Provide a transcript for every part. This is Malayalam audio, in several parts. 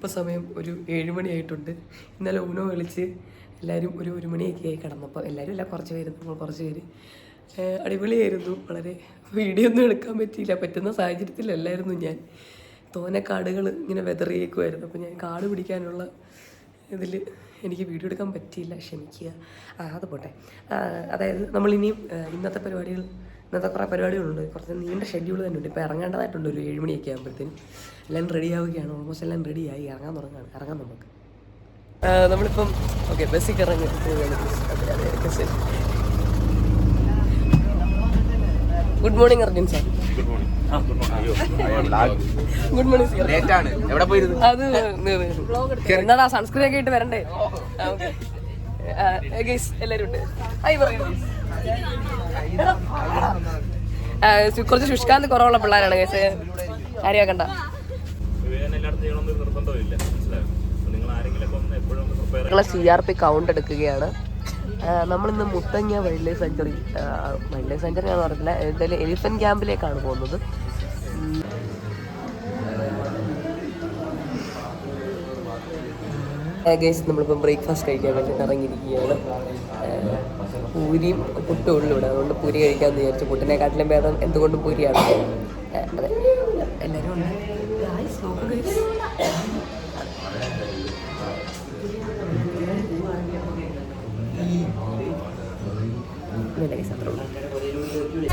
ഇപ്പോൾ സമയം ഒരു 7 മണിയായിട്ടുണ്ട്. ഇന്നലെ ഊണോ കളിച്ച് എല്ലാവരും ഒരു മണിയൊക്കെ ആയി കിടന്നപ്പോൾ എല്ലാവരും അല്ല കുറച്ച് പേര്, നമ്മൾ കുറച്ച് പേര് അടിപൊളിയായിരുന്നു. വളരെ വീഡിയോ ഒന്നും എടുക്കാൻ പറ്റിയില്ല, പറ്റുന്ന സാഹചര്യത്തിലല്ലായിരുന്നു ഞാൻ. തോനെ കാടുകൾ ഇങ്ങനെ വെതറിയേക്കുമായിരുന്നു. അപ്പോൾ ഞാൻ കാട് പിടിക്കാനുള്ള ഇതിൽ എനിക്ക് വീഡിയോ എടുക്കാൻ പറ്റിയില്ല, ക്ഷമിക്കുക. അത് പോട്ടെ. അതായത് നമ്മളിനിയും ഇന്നത്തെ കുറേ പരിപാടികളുണ്ട്. കുറച്ച് നീണ്ട ഷെഡ്യൂൾ തന്നെ ഉണ്ട്. ഇപ്പോൾ ഇറങ്ങേണ്ടതായിട്ടുണ്ട് ഒരു 7 മണിയൊക്കെ ആകുമ്പോഴത്തേനും. എല്ലാം റെഡി ആവുകയാണ്, ഓൾമോസ്റ്റ് എല്ലാം റെഡിയായി. ഇറങ്ങാൻ നമുക്ക്. നമ്മളിപ്പം ബസ്സിൽ ഇറങ്ങി പോവുകയാണ്. Good morning Arjun sir. Good morning. അത് എന്നാടാ സൺസ്ക്രീൻ ഒക്കെ ഇട്ട് വരണ്ടേ? എല്ലാവരും ഉണ്ട്. കുറച്ച് ശുഷ്കാന്തി കുറവുള്ള പിള്ളേരാണ് കേസ്, കാര്യമാക്കണ്ട. CRP കൗണ്ട് എടുക്കുകയാണ്. നമ്മളിന്ന് മുത്തങ്ങ വൈൽഡ് ലൈഫ് സെഞ്ചുറി ആണെന്ന് പറഞ്ഞില്ല, എന്തായാലും എലിഫന്റ് ക്യാമ്പിലേക്കാണ് പോകുന്നത്. ഗൈസ്, നമ്മളിപ്പം ബ്രേക്ക്ഫാസ്റ്റ് കഴിക്കാൻ വേണ്ടിയിട്ട് ഇറങ്ങിയിരിക്കുകയാണ്. പൂരിയും പുട്ടും ഉള്ളു ഇവിടെ, അതുകൊണ്ട് പൂരി കഴിക്കാമെന്ന് വിചാരിച്ചു. പുട്ടിനെക്കാട്ടിലും ഭേദം എന്തുകൊണ്ടും പൂരിയാണ്. അതെ, എല്ലാവരും ഉണ്ട്.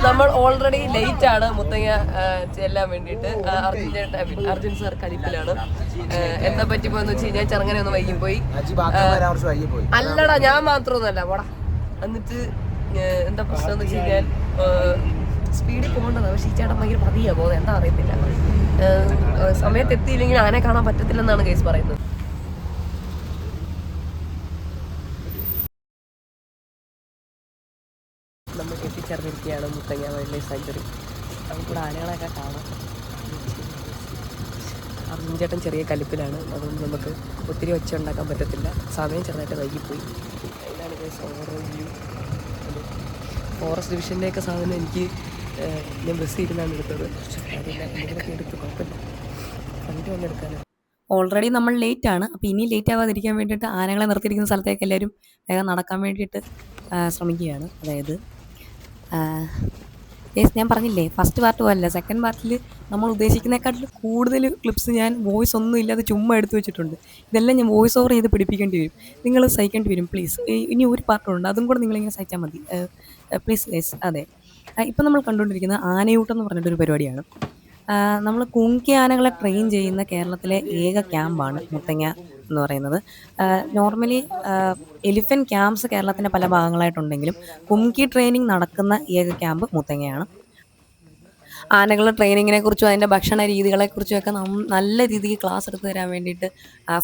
നമ്മൾ ഓൾറെഡി ലേറ്റ് ആണ് മുത്തങ്ങ ചെല്ലാൻ വേണ്ടിയിട്ട്. അർജുൻ സാർ കരിപ്പിലാണ്. എന്താ പറ്റിപ്പോയെന്ന് വെച്ച് കഴിഞ്ഞാൽ ചെറുങ്ങനെ ഒന്ന് വൈകിപ്പോയി. അല്ലടാ, ഞാൻ മാത്രമൊന്നുമല്ല പോടാ. എന്നിട്ട് എന്താ പ്രശ്നം എന്ന് വെച്ച് കഴിഞ്ഞാൽ സ്പീഡിൽ പോകേണ്ടതാണ്, പക്ഷേ ഈ ചേട്ടൻ ഭയങ്കര പതിയാണ് പോകുന്നത്, എന്താ അറിയത്തില്ല. സമയത്ത് എത്തിയില്ലെങ്കിൽ ആനെ കാണാൻ പറ്റത്തില്ലെന്നാണ് കേസ് പറയുന്നത്. നമ്മൾ എത്തിച്ചേർന്നിരിക്കുകയാണ് മുത്തങ്ങ വൈൽഡ് ലൈഫ് സാങ്ച്വറി. നമുക്കിവിടെ ആനകളെയൊക്കെ കാണാം. അർജുൻ ചേട്ടൻ ചെറിയ കലിപ്പിലാണ്, അതുകൊണ്ട് നമുക്ക് ഒത്തിരി ഒച്ച ഉണ്ടാക്കാൻ പറ്റത്തില്ല. സമയം ചെറുതായിട്ട് വൈകിപ്പോയി. ഇതാണ് കേസ് ഓവർവ്യൂ. ഫോറസ്റ്റ് ഡിവിഷൻ്റെയൊക്കെ സാധനം എനിക്ക് ഞാൻ ബസ് ഇരുന്നാണ് എടുത്തത്. എന്തെങ്കിലുമൊക്കെ എടുത്ത് കുഴപ്പമില്ല, കണ്ടിട്ട് വന്നെടുക്കാനോ. ഓൾറെഡി നമ്മൾ ലേറ്റ് ആണ്. അപ്പോൾ ഇനി ലേറ്റ് ആവാതിരിക്കാൻ വേണ്ടിയിട്ട് ആനകളെ നിർത്തിയിരിക്കുന്ന സ്ഥലത്തേക്ക് എല്ലാവരും വേഗം നടക്കാൻ വേണ്ടിയിട്ട് ശ്രമിക്കുകയാണ്. അതായത് ഞാൻ പറഞ്ഞില്ലേ, ഫസ്റ്റ് പാർട്ട് പോലല്ല, സെക്കൻഡ് പാർട്ടിൽ നമ്മൾ ഉദ്ദേശിക്കുന്നതിനെക്കാട്ടിൽ കൂടുതൽ ക്ലിപ്സ് ഞാൻ വോയിസ് ഒന്നും ഇല്ലാതെ ചുമ്മാ എടുത്തു വെച്ചിട്ടുണ്ട്. ഇതെല്ലാം ഞാൻ വോയിസ് ഓവർ ചെയ്ത് പിടിപ്പിക്കേണ്ടി വരും, നിങ്ങൾ സഹിക്കേണ്ടി വരും പ്ലീസ്. ഇനി ഒരു പാർട്ടുണ്ട്, അതും കൂടെ നിങ്ങളിങ്ങനെ സഹിച്ചാൽ മതി പ്ലീസ് ഗൈസ്. അതെ, ഇപ്പം നമ്മൾ കണ്ടുകൊണ്ടിരിക്കുന്ന ആനയൂട്ടം എന്ന് പറഞ്ഞിട്ടൊരു പരിപാടിയാണ്. നമ്മൾ കുങ്കി ആനകളെ ട്രെയിൻ ചെയ്യുന്ന കേരളത്തിലെ ഏക ക്യാമ്പാണ് മുത്തങ്ങ എന്ന് പറയുന്നത്. നോർമലി എലിഫൻറ്റ് ക്യാമ്പ്സ് കേരളത്തിൻ്റെ പല ഭാഗങ്ങളായിട്ടുണ്ടെങ്കിലും കുങ്കി ട്രെയിനിങ് നടക്കുന്ന ഏക ക്യാമ്പ് മുത്തങ്ങയാണ്. ആനകളുടെ ട്രെയിനിങ്ങിനെ കുറിച്ചും അതിൻ്റെ ഭക്ഷണ രീതികളെക്കുറിച്ചും ഒക്കെ നല്ല രീതിക്ക് ക്ലാസ് എടുത്ത് തരാൻ വേണ്ടിയിട്ട്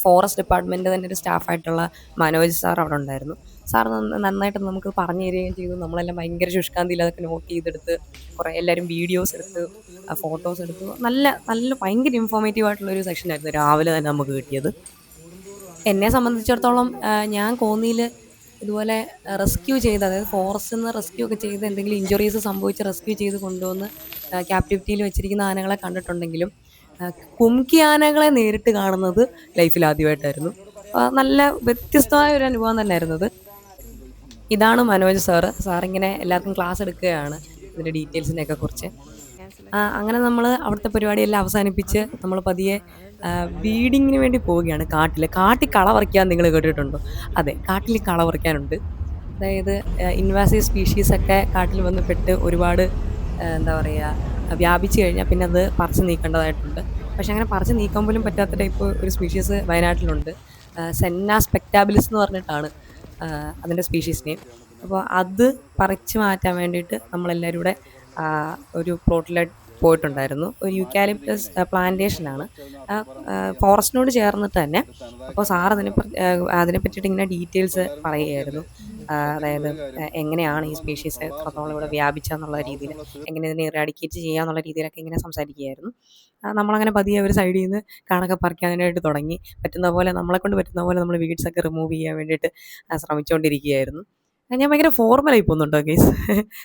ഫോറസ്റ്റ് ഡിപ്പാർട്ട്മെൻറ്റ് തന്നെ ഒരു സ്റ്റാഫായിട്ടുള്ള മനോജ് സാർ അവിടെ ഉണ്ടായിരുന്നു. സാർ നന്നായിട്ട് നമുക്ക് പറഞ്ഞു തരികയും ചെയ്തു. നമ്മളെല്ലാം ഭയങ്കര ശുഷ്കാന്തിയിൽ അതൊക്കെ നോട്ട് ചെയ്തെടുത്ത് കുറേ എല്ലാവരും വീഡിയോസ് എടുത്ത് ഫോട്ടോസ് എടുത്ത് നല്ല ഭയങ്കര ഇൻഫോർമേറ്റീവ് ആയിട്ടുള്ളൊരു സെക്ഷനായിരുന്നു രാവിലെ തന്നെ നമുക്ക് കിട്ടിയത്. എന്നെ സംബന്ധിച്ചിടത്തോളം ഞാൻ കോന്നിയിൽ ഇതുപോലെ റെസ്ക്യൂ ചെയ്ത്, അതായത് ഫോറസ്റ്റിൽ നിന്ന് റെസ്ക്യൂ ഒക്കെ ചെയ്ത് എന്തെങ്കിലും ഇഞ്ചുറീസ് സംഭവിച്ച് റെസ്ക്യൂ ചെയ്ത് കൊണ്ടുവന്ന് ക്യാപ്റ്റിവിറ്റിയിൽ വെച്ചിരിക്കുന്ന ആനകളെ കണ്ടിട്ടുണ്ടെങ്കിലും കുംകി ആനകളെ നേരിട്ട് കാണുന്നത് ലൈഫിൽ ആദ്യമായിട്ടായിരുന്നു. നല്ല വ്യത്യസ്തമായ ഒരു അനുഭവം തന്നെയായിരുന്നു അത്. ഇതാണ് മനോജ് സാറിങ്ങനെ എല്ലാവർക്കും ക്ലാസ് എടുക്കുകയാണ് ഇതിൻ്റെ ഡീറ്റെയിൽസിനെയൊക്കെ കുറിച്ച്. അങ്ങനെ നമ്മൾ അവിടുത്തെ പരിപാടിയെല്ലാം അവസാനിപ്പിച്ച് നമ്മൾ പതിയെ വീഡിങ്ങിന് വേണ്ടി പോവുകയാണ്. കാട്ടിൽ കള പറിക്കാൻ നിങ്ങൾ കേട്ടിട്ടുണ്ടോ? അതെ, കാട്ടിൽ കള പറിക്കാനുണ്ട്. അതായത് ഇൻവാസീവ് സ്പീഷീസൊക്കെ കാട്ടിൽ വന്ന് പെട്ട് ഒരുപാട് എന്താ പറയുക വ്യാപിച്ചു കഴിഞ്ഞാൽ പിന്നെ അത് പറിച്ച് നീക്കേണ്ടതായിട്ടുണ്ട്. പക്ഷെ അങ്ങനെ പറിച്ച് നീക്കാൻ പോലും പറ്റാത്ത ടൈപ്പ് ഒരു സ്പീഷീസ് വയനാട്ടിലുണ്ട്. സെന്ന സ്പെക്ടാബിലിസ് എന്ന് പറഞ്ഞിട്ടാണ് അതിൻ്റെ സ്പീഷീസ് നെയിം. അപ്പോൾ അത് പറിച്ച് മാറ്റാൻ വേണ്ടിയിട്ട് നമ്മളെല്ലാവരും കൂടെ ഒരു പ്ലോട്ടിലായിട്ട് പോയിട്ടുണ്ടായിരുന്നു. ഒരു യൂക്കാലിപ്റ്റസ് പ്ലാന്റേഷനാണ് ഫോറസ്റ്റിനോട് ചേർന്നിട്ട് തന്നെ. അപ്പോൾ സാർ അതിനെ പറ്റിയിട്ട് ഇങ്ങനെ ഡീറ്റെയിൽസ് പറയുകയായിരുന്നു. അതായത് എങ്ങനെയാണ് ഈ സ്പീഷീസ് എത്രത്തോളം ഇവിടെ വ്യാപിച്ചെന്നുള്ള രീതിയിൽ, എങ്ങനെ ഇതിനെ ഇറാഡിക്കേറ്റ് ചെയ്യാന്നുള്ള രീതിയിലൊക്കെ ഇങ്ങനെ സംസാരിക്കുകയായിരുന്നു. നമ്മളങ്ങനെ പതിയെ ഒരു സൈഡിൽ നിന്ന് കാണൊക്കെ പറിക്കാനായിട്ട് തുടങ്ങി. നമ്മളെക്കൊണ്ട് പറ്റുന്ന പോലെ നമ്മൾ വീഡ്സൊക്കെ റിമൂവ് ചെയ്യാൻ വേണ്ടിയിട്ട് ശ്രമിച്ചുകൊണ്ടിരിക്കുകയായിരുന്നു. ഞാൻ ഭയങ്കര ഫോർമലായി പോകുന്നുണ്ടോ ഗൈസ്?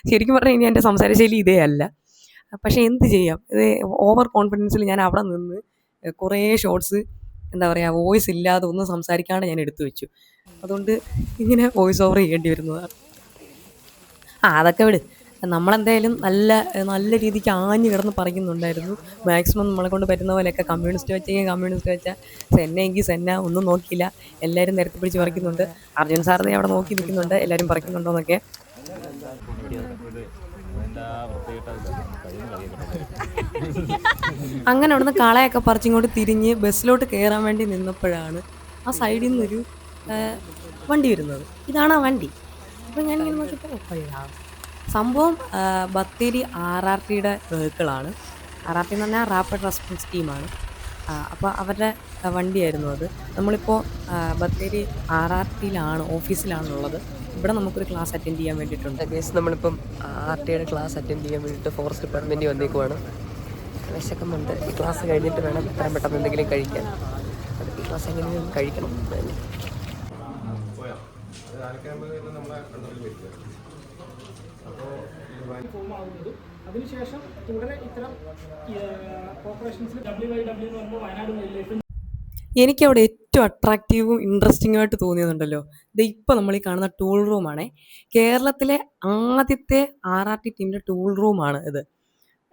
ശരിക്കും പറഞ്ഞാൽ ഇനി എൻ്റെ സംസാരശൈലി ഇതേ അല്ല. പക്ഷേ എന്ത് ചെയ്യാം, ഇത് ഓവർ കോൺഫിഡൻസിൽ ഞാൻ അവിടെ നിന്ന് കുറേ ഷോർട്സ് എന്താ പറയുക വോയിസ് ഇല്ലാതെ ഒന്നും സംസാരിക്കാണ്ട് ഞാൻ എടുത്തു വെച്ചു. അതുകൊണ്ട് ഇങ്ങനെ വോയിസ് ഓവർ ചെയ്യേണ്ടി വരുന്നതാണ്. അതൊക്കെ വിട്. നമ്മളെന്തായാലും നല്ല നല്ല രീതിക്ക് ആഞ്ഞ് കിടന്ന് പറയുന്നുണ്ടായിരുന്നു. മാക്സിമം നമ്മളെ കൊണ്ട് പറ്റുന്ന പോലെയൊക്കെ കമ്മ്യൂണിസ്റ്റ് വെച്ചെങ്കിൽ കമ്മ്യൂണിസ്റ്റ് വെച്ചാൽ, സെന്ന എങ്കിൽ സെന്ന, ഒന്നും നോക്കിയില്ല. എല്ലാവരും നിരത്തി പിടിച്ച് പറിക്കുന്നുണ്ട്. അർജുൻ സാറിനെ അവിടെ നോക്കി നിൽക്കുന്നുണ്ട് എല്ലാവരും പറിക്കുന്നുണ്ടോയെന്നൊക്കെ. അങ്ങനെ അവിടുന്ന് കളയൊക്കെ പറിച്ചിങ്ങോട്ട് തിരിഞ്ഞ് ബസ്സിലോട്ട് കയറാൻ വേണ്ടി നിന്നപ്പോഴാണ് ആ സൈഡിൽ നിന്നൊരു വണ്ടി വരുന്നത്. ഇതാണ് ആ വണ്ടി. അപ്പോൾ ഞാനിങ്ങനെ നോക്കിയപ്പോൾ സംഭവം ബത്തേരി RRTയുടെ വെഹിക്കിളാണ്. RRT എന്ന് പറഞ്ഞാൽ റാപ്പിഡ് റെസ്പോൺസ് ടീമാണ്. അപ്പോൾ അവരുടെ വണ്ടിയായിരുന്നു അത്. നമ്മളിപ്പോൾ ബത്തേരി RRTയിലാണ്, ഓഫീസിലാണുള്ളത്. ഇവിടെ നമുക്കൊരു ക്ലാസ് അറ്റൻഡ് ചെയ്യാൻ വേണ്ടിയിട്ടുണ്ട്. നമ്മളിപ്പം RTയുടെ ക്ലാസ് അറ്റൻഡ് ചെയ്യാൻ വേണ്ടിയിട്ട് ഫോറസ്റ്റ് ഡിപ്പാർട്ട്മെൻറ്റിൽ വന്നേക്കുവാണ്. വിശക്കുന്നുണ്ട്. ഈ ക്ലാസ് കഴിഞ്ഞിട്ട് വേണം എത്രയും പെട്ടെന്ന് എന്തെങ്കിലും കഴിക്കാൻ. ഈ ക്ലാസ് എങ്ങനെയും കഴിക്കണം. അതിനുശേഷം തുടരെ ഇത്തരം കോർപ്പറേഷൻസിൽ WYW എന്ന് പറയുമ്പോൾ വയനാട് വൈൽഡ് ലൈഫ്. എനിക്കവിടെ ഏറ്റവും അട്രാക്റ്റീവും ഇൻട്രസ്റ്റിംഗ് ആയിട്ട് തോന്നിയതുണ്ടല്ലോ, ഇത് ഇപ്പോൾ നമ്മൾ ഈ കാണുന്ന ടൂൾ റൂമാണേ. കേരളത്തിലെ ആദ്യത്തെ RRT ടീമിൻ്റെ ടൂൾ റൂമാണ് ഇത്.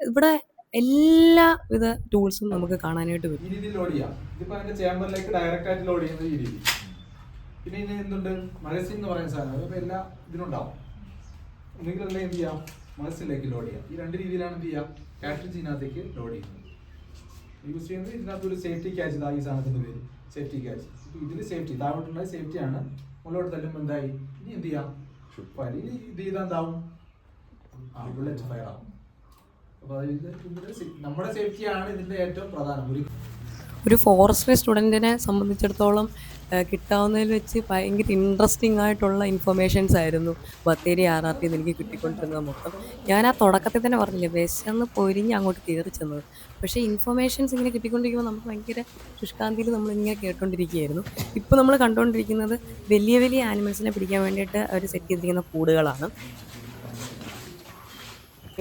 ഇവിടെ എല്ലാവിധ ടൂൾസും നമുക്ക് കാണാനായിട്ട് പറ്റും. ഈ രീതിയിൽ ലോഡ് ചെയ്യാം. ഇതിപ്പോൾ അതിൻ്റെ ചേമ്പറിലേക്ക് ഡയറക്റ്റ് ആയിട്ട് ലോഡ് ചെയ്യുന്നത് ഈ രീതി. പിന്നെ ഇതിന് എന്തുണ്ട്, മഴസിൻ എന്ന് പറയുന്ന സാധനം. അതിപ്പോൾ എല്ലാ ഇതിനുണ്ടാവും. ഒന്നുകിൽ എല്ലാം എന്ത് ചെയ്യാം, മഴസിലേക്ക് ലോഡ് ചെയ്യാം. ഈ രണ്ട് രീതിയിലാണ് എന്ത് ചെയ്യാം, കാട്രിഡ്ജിനകത്തേക്ക് ലോഡ് ചെയ്യുന്നത്. യൂസ് ചെയ്യുന്നത് ഇതിനകത്ത് ഒരു സേഫ്റ്റി ക്യാച്ച്. ഇതാ ഈ സാധനത്തിൻ്റെ പേര് സേഫ്റ്റി ക്യാച്ച്. ഇപ്പോൾ ഇതിൽ സേഫ്റ്റി, താഴോട്ടുള്ള സേഫ്റ്റിയാണ്. മുകളിലോട്ട് തല്ലുമ്പോൾ എന്തായി, ഇനി എന്ത് ചെയ്യാം, ഫയർ. ഇനി ഇത് ചെയ്താൽ എന്താവും, ബുള്ളറ്റ് ഫയർ ആവും. അപ്പോൾ നമ്മുടെ സേഫ്റ്റിയാണ് ഇതിൻ്റെ ഏറ്റവും പ്രധാനം. ഒരു ഫോറസ്ട്രി സ്റ്റുഡൻറ്റിനെ സംബന്ധിച്ചിടത്തോളം കിട്ടാവുന്നതിൽ വെച്ച് ഭയങ്കര ഇൻട്രസ്റ്റിംഗ് ആയിട്ടുള്ള ഇൻഫർമേഷൻസ് ആയിരുന്നു ബത്തേരി RRT എന്ന് എനിക്ക് കിട്ടിക്കൊണ്ടിരുന്നത് മൊത്തം. ഞാൻ ആ തുടക്കത്തിൽ തന്നെ പറഞ്ഞില്ലേ, വിശന്ന് പൊരിഞ്ഞ് അങ്ങോട്ട് കയറി ചെന്നത്. പക്ഷേ ഇൻഫർമേഷൻസ് ഇങ്ങനെ കിട്ടിക്കൊണ്ടിരിക്കുമ്പോൾ നമുക്ക് ഭയങ്കര ശുഷ്കാന്തിയിൽ നമ്മളിങ്ങനെ കേട്ടുകൊണ്ടിരിക്കുകയായിരുന്നു. ഇപ്പോൾ നമ്മൾ കണ്ടുകൊണ്ടിരിക്കുന്നത് വലിയ വലിയ ആനിമൽസിനെ പിടിക്കാൻ വേണ്ടിയിട്ട് അവർ സെറ്റ് ചെയ്തിരിക്കുന്ന കൂടുകളാണ്.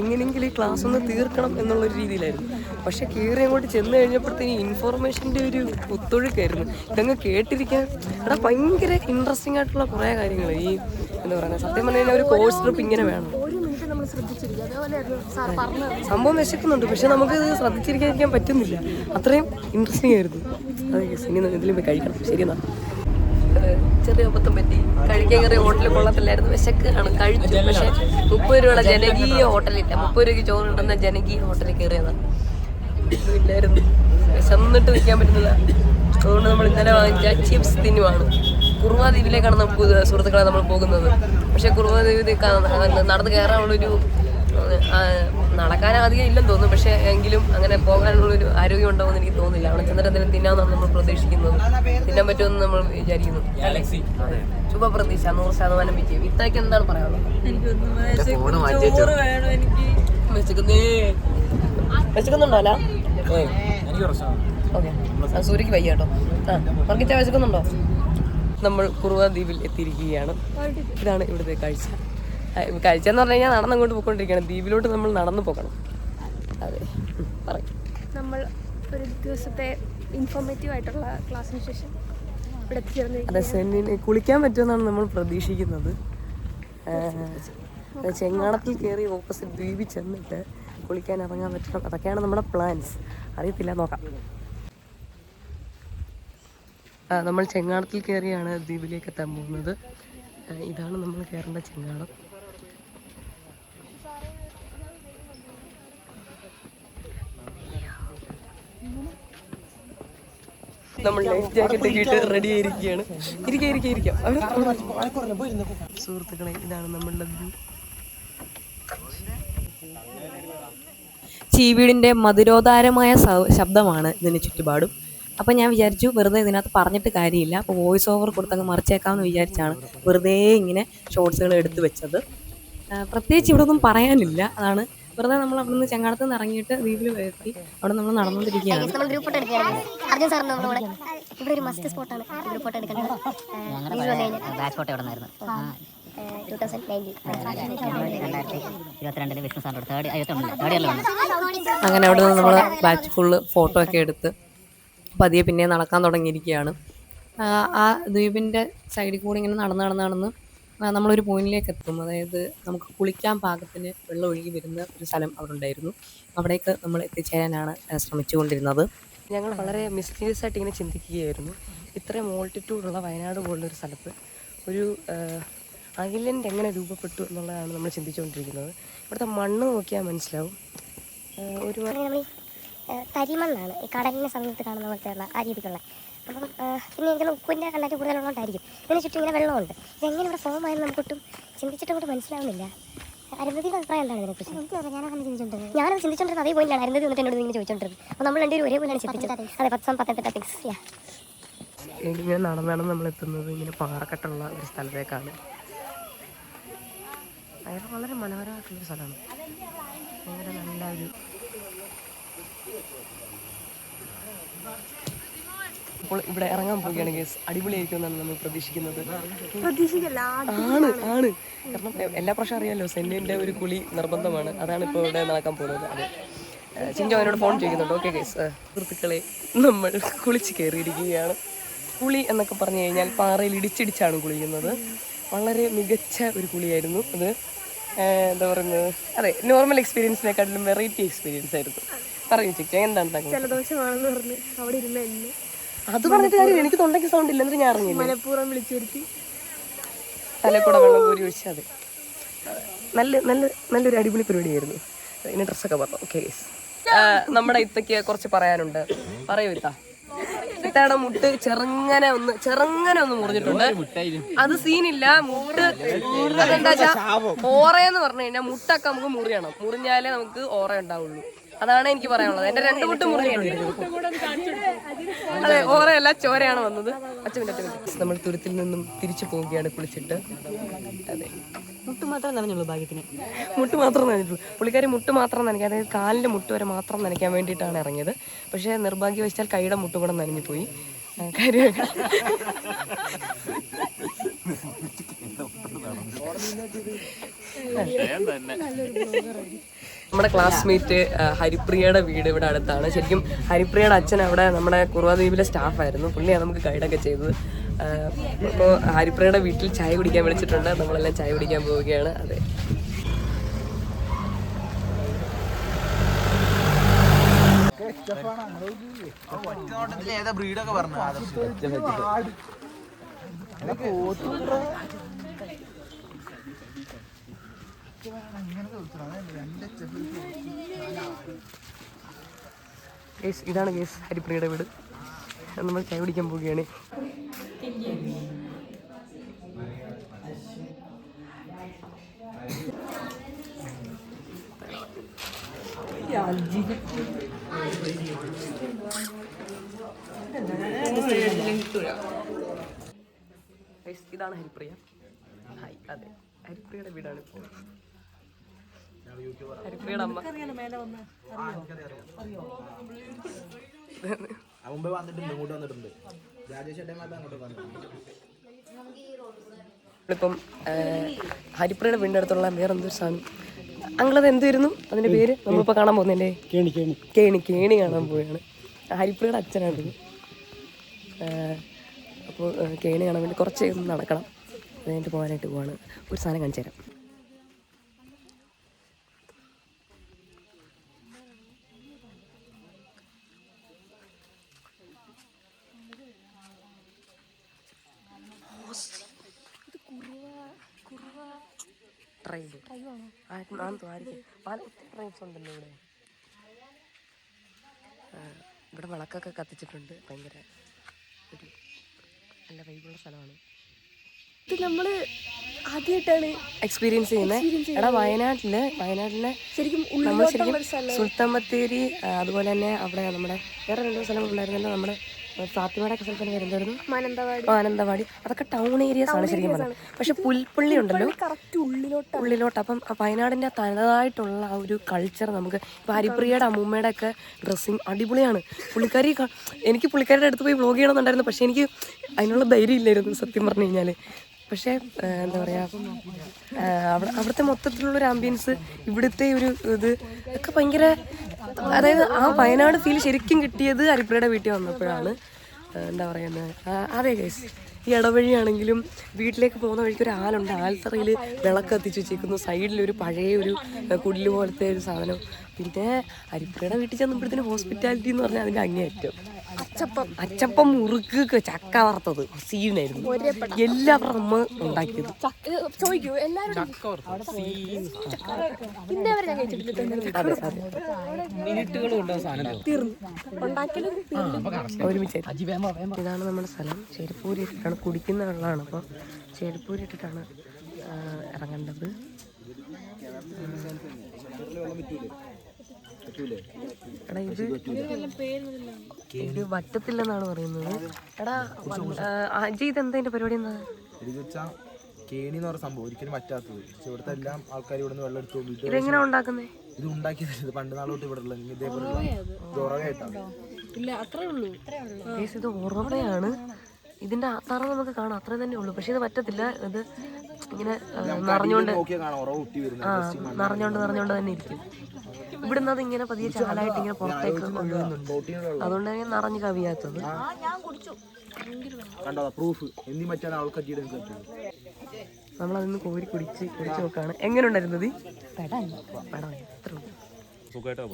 എങ്ങനെയെങ്കിലും ഈ ക്ലാസ് ഒന്ന് തീർക്കണം എന്നുള്ളൊരു രീതിയിലായിരുന്നു. പക്ഷെ കയറി അങ്ങോട്ട് ചെന്ന് കഴിഞ്ഞപ്പോഴത്തേന് ഇൻഫോർമേഷൻ്റെ ഒരു കുത്തൊഴുക്കായിരുന്നു. ഇതങ്ങ് കേട്ടിരിക്കാൻ ഭയങ്കര ഇൻട്രസ്റ്റിംഗ് ആയിട്ടുള്ള കുറേ കാര്യങ്ങൾ. ഈ എന്താ പറയുക, സത്യം പറഞ്ഞു കഴിഞ്ഞാൽ ഒരു കോഴ്സ് ട്രിപ്പ് ഇങ്ങനെ വേണം. സംഭവം വിശക്കുന്നുണ്ട്, പക്ഷെ നമുക്ക് ഇത് ശ്രദ്ധിച്ചിരിക്കാൻ പറ്റുന്നില്ല. അത്രയും ഇൻട്രസ്റ്റിംഗ് ആയിരുന്നു. അതെ, ഇനി ഇതിലും പോയി കഴിക്കണം. ശരി എന്നാ. ചെറിയ അബദ്ധം പറ്റി. കഴിക്കാൻ കയറിയ ഹോട്ടലിൽ കൊള്ളത്തില്ലായിരുന്നു. വിശക്കാണ്, കഴിച്ചു. പക്ഷെ 30 രൂപയുടെ ജനകീയ ഹോട്ടലില്ല. 30 രൂപയ്ക്ക് ചോറ് കിട്ടുന്ന ജനകീയ ഹോട്ടലിൽ കയറിയതാണ്. ഇല്ലായിരുന്നു, വിശന്നിട്ട് നിൽക്കാൻ പറ്റുന്നില്ല. അതുകൊണ്ട് നമ്മൾ ഇന്നലെ വാങ്ങിച്ച ചിപ്സ് തിന്നുവാണ്. കുറുവ ദ്വീപിലേക്കാണ് നമുക്ക് സുഹൃത്തുക്കളെ നമ്മൾ പോകുന്നത്. പക്ഷെ കുറുവ ദ്വീപിലേക്ക് നടന്ന് കയറാനുള്ളൊരു നടക്കാൻ അധികം ഇല്ലെന്ന് തോന്നുന്നു. പക്ഷേ എങ്കിലും അങ്ങനെ പോകാനുള്ളൊരു ആരോഗ്യം ഉണ്ടാവുമെന്ന് എനിക്ക് തോന്നുന്നില്ല. അവിടെ ചെന്നിട്ട് എന്തെങ്കിലും തിന്നാമെന്നാണ് നമ്മൾ പ്രതീക്ഷിക്കുന്നത്. തിന്നാൻ പറ്റുമെന്ന് നമ്മൾ വിചാരിക്കുന്നു. ശുഭപ്രതീക്ഷ, 100% വിജയം. ഇത്രയ്ക്ക് എന്താണ് പറയാനുള്ളത്? വിശക്കുന്നുണ്ടോ? അല്ല ഓക്കെ, സൂര്യക്ക് വയ്യ കേട്ടോ. വർക്കിച്ച വിശക്കുന്നുണ്ടോ? നമ്മൾ കുറുവ ദ്വീപിൽ എത്തിയിരിക്കുകയാണ്. ഇതാണ് ഇവിടുത്തെ കാഴ്ച. കഴിച്ചെന്ന് പറഞ്ഞു കഴിഞ്ഞാൽ നടന്നങ്ങോട്ട് പോയിക്കൊണ്ടിരിക്കുകയാണ്. ദ്വീപിലോട്ട് നമ്മൾ നടന്നു പോകണം. അതെ, പറയും. നമ്മൾ ഒരു ദിവസത്തെ ഇൻഫോർമേറ്റീവ് ആയിട്ടുള്ള ക്ലാസ്സിന് ശേഷം ഇവിടെ എത്തിച്ചേർന്ന് അതെ, സെന്നിന് കുളിക്കാൻ പറ്റുമെന്നാണ് നമ്മൾ പ്രതീക്ഷിക്കുന്നത്. ചെങ്ങാടത്തിൽ കയറി ഓപ്പോസിറ്റ് ദ്വീപിൽ ചെന്നിട്ട് കുളിക്കാൻ ഇറങ്ങാൻ പറ്റണം. അതൊക്കെയാണ് നമ്മുടെ പ്ലാൻസ്. അറിയത്തില്ല, നോക്കാം. നമ്മൾ ചെങ്ങാടത്തിൽ കയറിയാണ് ദ്വീപിലേക്ക് എത്താൻ പോകുന്നത്. ഇതാണ് നമ്മൾ കയറേണ്ട ചെങ്ങാടം. നമ്മൾ ലൈഫ് ജാക്കറ്റ് ഇട്ട് റെഡി ആയിരിക്കുകയാണ്. ഇരിക്കാം. സുഹൃത്തുക്കളെ, ഇതാണ് നമ്മളുടെ വ്യൂ. ചീവീടിൻ്റെ മധുരോധാരമായ ശബ്ദമാണ് ഇതിന് ചുറ്റുപാടും. അപ്പോൾ ഞാൻ വിചാരിച്ചു വെറുതെ ഇതിനകത്ത് പറഞ്ഞിട്ട് കാര്യമില്ല, അപ്പോൾ വോയിസ് ഓവർ കൊടുത്തങ്ങ് മറിച്ചേക്കാമെന്ന് വിചാരിച്ചാണ് വെറുതെ ഇങ്ങനെ ഷോർട്സുകൾ എടുത്ത് വെച്ചത്. പ്രത്യേകിച്ച് ഇവിടെ ഒന്നും പറയാനില്ല. അതാണ് വെറുതെ നമ്മൾ അവിടെ നിന്ന് ചെങ്ങാടത്ത് നിന്ന് ഇറങ്ങിയിട്ട് ദ്വീപിൽ എത്തി. അവിടെ നമ്മൾ നടന്നുകൊണ്ടിരിക്കുകയാണ്. അങ്ങനെ അവിടെ നിന്ന് നമ്മൾ ബാച്ച് ഫുള്ള് ഫോട്ടോ ഒക്കെ എടുത്ത് പതിയെ പിന്നെ നടക്കാൻ തുടങ്ങിയിരിക്കുകയാണ്. ആ ദ്വീപിൻ്റെ സൈഡിൽ കൂടി ഇങ്ങനെ നടന്ന് നമ്മളൊരു പോയിന്റിലേക്ക് എത്തും. അതായത് നമുക്ക് കുളിക്കാൻ പാകത്തിന് വെള്ളം ഒഴുകി വരുന്ന ഒരു സ്ഥലം അവിടെ ഉണ്ടായിരുന്നു. അവിടേക്ക് നമ്മൾ എത്തിച്ചേരാനാണ് ശ്രമിച്ചുകൊണ്ടിരുന്നത്. ഞങ്ങൾ വളരെ മിസ്റ്റീരിയസ് ആയിട്ട് ഇങ്ങനെ ചിന്തിക്കുകയായിരുന്നു. ഇത്രയും മോൾട്ടിറ്റ്യൂഡുള്ള വയനാട് പോലുള്ളൊരു സ്ഥലത്ത് ഒരു ഐലൻഡ് എങ്ങനെ രൂപപ്പെട്ടു എന്നുള്ളതാണ് നമ്മൾ ചിന്തിച്ചുകൊണ്ടിരിക്കുന്നത്. ഇവിടുത്തെ മണ്ണ് നോക്കിയാൽ മനസ്സിലാവും. ഒരു തരിമണ്ണാണ് ഈ കടലിനെ സമീപത്ത് കാണുന്ന പോലത്തെയുള്ള ആ രീതിക്കുള്ള. അപ്പം പിന്നെ എനിക്കൊന്ന് ഉപ്പിൻ്റെ കണ്ടായിട്ട് കൂടുതലുള്ളതുകൊണ്ടായിരിക്കും ഇതിന് ചുറ്റും ഇങ്ങനെ വെള്ളമുണ്ട്. ഇതെങ്ങനെ ഇവിടെ ഫോം ആയെന്ന് നമുക്കൊട്ടും ചിന്തിച്ചിട്ടും കൂടെ മനസ്സിലാവുന്നില്ല. അരുന്ധതിയുടെ അഭിപ്രായം എന്താണ് ഇതിനെക്കുറിച്ച്? ഞാനത് ചിന്തിച്ചോണ്ടിരുന്നത് അതേ പോയിന്റാണ്. അരുന്ധതി വന്നിട്ട് എന്നോട് ഇങ്ങനെ ചോദിച്ചോണ്ടിരുന്നത്. അപ്പോൾ നമ്മൾ രണ്ടുപേരും ഒരേപോലെയാണ് ചിന്തിച്ചത്. അതെ, 10 തിങ്സ്. ഇങ്ങനെ നടന്നാണ് നമ്മൾ എത്തുന്നത്. ഇങ്ങനെ പാറക്കെട്ടുള്ള ഒരു സ്ഥലത്തേക്കാണ്. അയാൾ വളരെ മനോഹരമായിട്ടുള്ളൊരു സ്ഥലമാണ്. ഭയങ്കര നല്ല ഒരു ഇപ്പോൾ ഇവിടെ ഇറങ്ങാൻ പോവുകയാണ് ഗൈസ്. അടിപൊളിയായിരിക്കും എന്നാണ് നമ്മൾ പ്രതീക്ഷിക്കുന്നത്. ആണ് കാരണം എല്ലാ പ്രാവശ്യം അറിയാമല്ലോ, സെന്നിൻ്റെ ഒരു കുളി നിർബന്ധമാണ്. അതാണ് ഇപ്പോൾ ഇവിടെ നടക്കാൻ പോകുന്നത്. അതെ, ചിഞ്ചു അവനോട് ഫോൺ ചെയ്യുന്നുണ്ട്. ഓക്കെ ഗൈസ്, സുഹൃത്തുക്കളെ നമ്മൾ കുളിച്ച് കയറിയിരിക്കുകയാണ്. കുളി എന്നൊക്കെ പറഞ്ഞു കഴിഞ്ഞാൽ പാറയിൽ ഇടിച്ചിടിച്ചാണ് കുളിക്കുന്നത്. വളരെ മികച്ച ഒരു കുളിയായിരുന്നു അത്. എന്താ പറയുന്നത്, അതെ, നോർമൽ എക്സ്പീരിയൻസിനെക്കാട്ടിലും വെറൈറ്റി എക്സ്പീരിയൻസ് ആയിരുന്നു. പറയൂ ചിക്ക, എന്താണ് ജലദോഷമാണെന്ന് പറഞ്ഞ് അവിടെ ഇരുന്ന എന്നെ അത് പറഞ്ഞിട്ട് കാര്യം, എനിക്ക് തൊണ്ടയ്ക്ക് സൗണ്ട് ഇല്ല, എന്നിട്ട് ഞാൻ അറിഞ്ഞില്ല. മനഃപൂർവ്വം വിളിച്ചു വരുത്തി തലക്കൂടെ വെള്ളം കോരി ഒഴിച്ച്. അതെ, നല്ലൊരു അടിപൊളി പരിപാടിയായിരുന്നു. ഇനി ഡ്രസ്സൊക്കെ പറഞ്ഞു. ഓക്കെ ഗൈസ്, നമ്മുടെ ഇത്തയ്ക്ക് കുറച്ച് പറയാനുണ്ട്. പറയൂ ഇത്ത. ഇത്തയുടെ മുട്ട് ചെറുങ്ങനെ ഒന്ന് മുറിഞ്ഞിട്ടുണ്ട്. അത് സീനില്ല. മുട്ട് അതെന്താ വെച്ചാ ഓറയെന്ന് പറഞ്ഞു കഴിഞ്ഞാൽ മുട്ടൊക്കെ നമുക്ക് മുറിഞ്ഞാലേ നമുക്ക് ഓറ ഉണ്ടാവുള്ളൂ. അതാണ് എനിക്ക് പറയാനുള്ളത്. എന്റെ 2 മുട്ട് മുറിഞ്ഞിട്ടുണ്ട്. അതെ, ഓറയല്ല, ചോരയാണ് വന്നത്. നമ്മൾ തുരുത്തിൽ നിന്നും തിരിച്ചു പോവുകയാണ് കുളിച്ചിട്ട്. അതെ, മുട്ട് മാത്രമേ നനഞ്ഞുള്ളൂ, ഭാഗ്യത്തിന്. മുട്ട് മാത്രം നനഞ്ഞിട്ടുള്ളൂ. പുള്ളിക്കാരി മുട്ട് മാത്രം നനയ്ക്കുക, അതായത് കാലിൻ്റെ മുട്ട് വരെ മാത്രം നനയ്ക്കാൻ വേണ്ടിയിട്ടാണ് ഇറങ്ങിയത്. പക്ഷേ നിർഭാഗ്യവശാൽ കൈയുടെ മുട്ട് കൂടെ നനഞ്ഞു പോയി. കാര്യം നമ്മുടെ ക്ലാസ്മേറ്റ് ഹരിപ്രിയയുടെ വീട് ഇവിടെ അടുത്താണ്. ശരിക്കും ഹരിപ്രിയയുടെ അച്ഛൻ അവിടെ നമ്മുടെ കുറുവാദ്വീപിലെ സ്റ്റാഫായിരുന്നു. പുള്ളിയാണ് നമുക്ക് ഗൈഡൊക്കെ ചെയ്തത്. അപ്പോൾ ഹരിപ്രിയയുടെ വീട്ടിൽ ചായ കുടിക്കാൻ വിളിച്ചിട്ടുണ്ട്. നമ്മളെല്ലാം ചായ കുടിക്കാൻ പോവുകയാണ്. അതെ, ഇതാണ് കേസ് ഹരിപ്രിയയുടെ വീട്. നമ്മൾ ചായ കുടിക്കാൻ പോവുകയാണ്. ഇതാണ് ഹരിപ്രിയ. ഹായ്, അതെ, ഹരിപ്രിയയുടെ വീടാണ്. ഹരിപ്രിയയുടെ അമ്മ ഇപ്പം ഹരിപ്രിയയുടെ വീടിൻ്റെ അടുത്തുള്ള വേറെന്തൊരു സാധനം, അങ്ങളത് എന്തുവായിരുന്നു അതിൻ്റെ പേര്? നമ്മളിപ്പോൾ കാണാൻ പോകുന്നില്ലേ, കേണി കാണാൻ പോവുകയാണ്. ഹരിപ്രിയയുടെ അച്ഛനാണിത്. അപ്പോൾ കേണി കാണാൻ വേണ്ടി കുറച്ച് നടക്കണം. അത് കഴിഞ്ഞിട്ട് പോകാനായിട്ട് പോവാണ്. ഒരു സാധനം കാണിച്ചു തരാം. ട്രൈബ്സ് ഉണ്ടല്ലോ ഇവിടെ. ഇവിടെ വിളക്കൊക്കെ കത്തിച്ചിട്ടുണ്ട്. ഭയങ്കര ഒരു നല്ല വൈബുള്ള സ്ഥലമാണ്. ഇത് നമ്മൾ ആദ്യമായിട്ടാണ് എക്സ്പീരിയൻസ് ചെയ്യുന്നത്. എടാ, വയനാട്ടിലെ ശരിക്കും നമ്മൾ ശരിക്കും സുൽത്താൻ ബത്തേരി, അതുപോലെ തന്നെ അവിടെ നമ്മുടെ വേറെ 2 സ്ഥലങ്ങളുണ്ടായിരുന്നല്ലോ. നമ്മുടെ ഫാത്തിമയുടെ സ്ഥലത്തിന് വരുന്നതായിരുന്നു മാനന്തവാടി. അതൊക്കെ ടൗൺ ഏരിയാസ് ആണ് ശരിക്കും പറഞ്ഞത്. പക്ഷെ പുൽപ്പള്ളി ഉണ്ടല്ലോ ഉള്ളിലോട്ട്. അപ്പം വയനാടിൻ്റെ തനതായിട്ടുള്ള ആ ഒരു കൾച്ചർ നമുക്ക് ഇപ്പോൾ ഹരിപ്രിയയുടെ അമ്മൂമ്മയുടെ ഒക്കെ ഡ്രസ്സിങ് അടിപൊളിയാണ്. എനിക്ക് പുള്ളിക്കാരുടെ അടുത്ത് പോയി വ്ലോഗ് ചെയ്യണമെന്നുണ്ടായിരുന്നു. പക്ഷേ എനിക്ക് അതിനുള്ള ധൈര്യം ഇല്ലായിരുന്നു സത്യം പറഞ്ഞു കഴിഞ്ഞാൽ. പക്ഷേ എന്താ പറയുക, അവിടുത്തെ മൊത്തത്തിലുള്ളൊരു ആംബിയൻസ്, ഇവിടുത്തെ ഒരു ഇത് ഒക്കെ ഭയങ്കര, അതായത് ആ വയനാട് ഫീൽ ശരിക്കും കിട്ടിയത് അരിപ്പുഴയുടെ വീട്ടിൽ വന്നപ്പോഴാണ്. എന്താ പറയുന്നത്, അതെ ഗൈസ്, ഈ ഇടവഴിയാണെങ്കിലും വീട്ടിലേക്ക് പോകുന്ന വഴിക്ക് ഒരു ആലുണ്ട്, ആൽത്തറയിൽ വിളക്ക് കത്തിച്ച് വെച്ചേക്കുന്നു, സൈഡിലൊരു പഴയ ഒരു കുടില് പോലത്തെ ഒരു സാധനം. പിന്നെ അരിപ്പുഴയുടെ വീട്ടിൽ ചെന്നപ്പോഴത്തേന് ഹോസ്പിറ്റാലിറ്റി എന്ന് പറഞ്ഞാൽ അതിൻ്റെ അങ്ങേയറ്റം. അച്ചപ്പം, മുറുക്ക്, ചക്ക വറുത്തത് സീനായിരുന്നു, എല്ലാവരും അമ്മ ഉണ്ടാക്കിയത്. ചോദിക്കൂ എല്ലാവരും ഇന്നേ വരെ ഞാൻ കഴിച്ചിട്ടില്ല. അതെ അതെ, ഒരുമിച്ചായിരുന്നു. ഇതാണ് നമ്മുടെ സ്ഥലം. ചേരിപ്പൂരി ഇട്ടിട്ടാണ്, കുടിക്കുന്ന വെള്ളമാണ്. അപ്പോൾ ചേരിപ്പൂരി ഇട്ടിട്ടാണ് ഇറങ്ങേണ്ടത്. എടാ ഇത് വറ്റത്തില്ലെന്നാണ് പറയുന്നത്. എടാ അജയ്, ഇതെന്താ ഇതിന്റെ പരിപാടി? എന്താ കേണി എന്ന് പറഞ്ഞ സംഭവം ഒരിക്കലും പറ്റാത്തത്. ഇവിടുത്തെ എല്ലാം ആൾക്കാർ ഇവിടെ നിന്ന് വെള്ളം എടുത്ത് കൊണ്ടിട്ട് ഇതെങ്ങനെ ഉണ്ടാക്കുന്നേ? ഇത് ഉണ്ടാക്കിയത് പണ്ട് നാളോട്ട് ഇവിടെ ഉള്ള ഇതേപോലുള്ള ഉറവയായിട്ടാണ്. ഇത് ഉറവയാണ്. ഇതിന്റെ തറ നമുക്ക് കാണാം, അത്ര തന്നെ ഉള്ളൂ. പക്ഷെ ഇത് പറ്റത്തില്ല. ഇത് ഇങ്ങനെ നിറഞ്ഞോണ്ട് നിറഞ്ഞോണ്ട് തന്നെ ഇരിക്കും. ഇവിടുന്ന് അത് ഇങ്ങനെ പതിയെ ചാലായിട്ട് ഇങ്ങനെ പുറത്തേക്ക് കൊണ്ടുവരുന്നുണ്ട്. അതുകൊണ്ട് തന്നെ നിറഞ്ഞു കവിയാത്തത്. നമ്മളതിന്ന് കോരി കുടിച്ച് നോക്കാണ്. എങ്ങനെ ഉണ്ടായിരുന്നത്?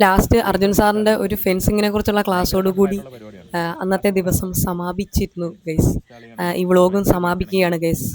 ലാസ്റ്റ് അർജുൻ സാറിൻ്റെ ഒരു ഫെൻസിങ്ങിനെ കുറിച്ചുള്ള ക്ലാസ്സോടുകൂടി അന്നത്തെ ദിവസം സമാപിച്ചിരുന്നു ഗൈസ്. ഈ വ്ളോഗും സമാപിക്കുകയാണ് ഗൈസ്.